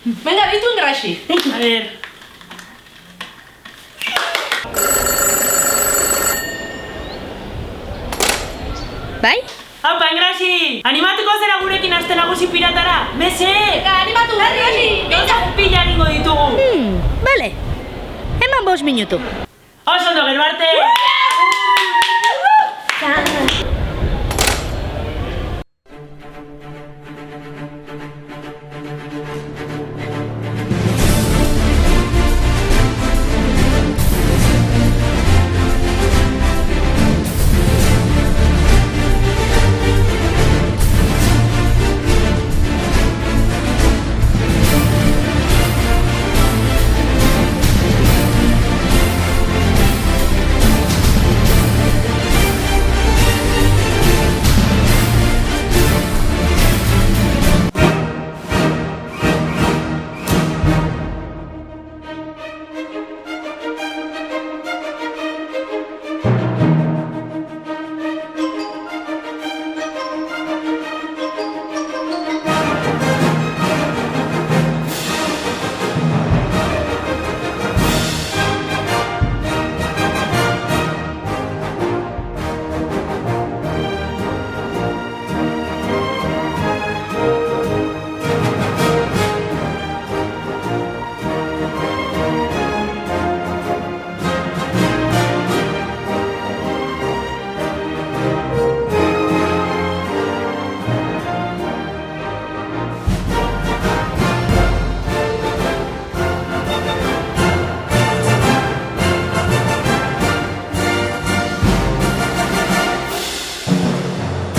Venga, ditu Engrasi. A ver. Bai? Haupa, Engrasi! Animatuko zera gurekin aste nagusi piratara? Mese! Venga, animatu, Engrasi! Gauza pila egingo ditugu! Bale. Eman 5 minutu. Oso ondo, gero arte!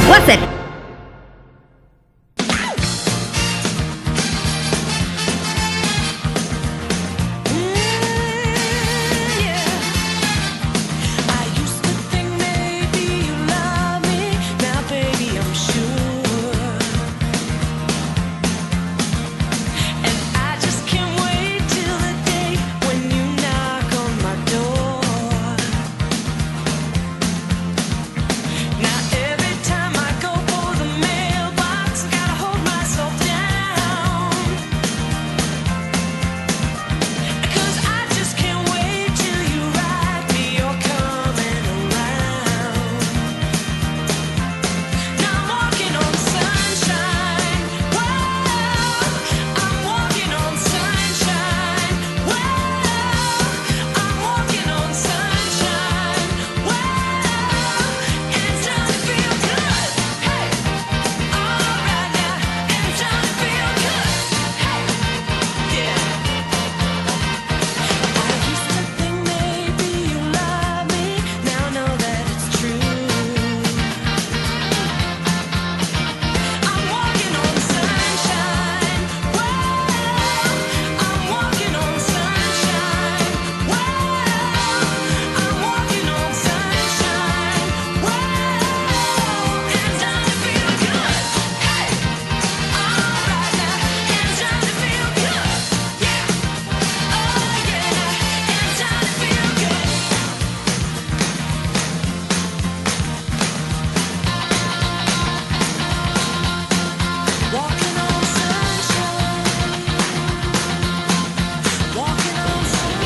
Guazen!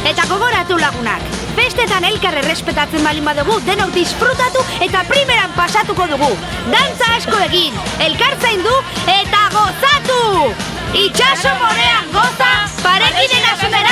Eta gogoratu lagunak, festetan elkar errespetatzen balin badugu, denok disfrutatu eta primeran pasatuko dugu. Dantza asko egin, elkar zaindu eta gozatu! Itxaso morean goza, parekinen asumera!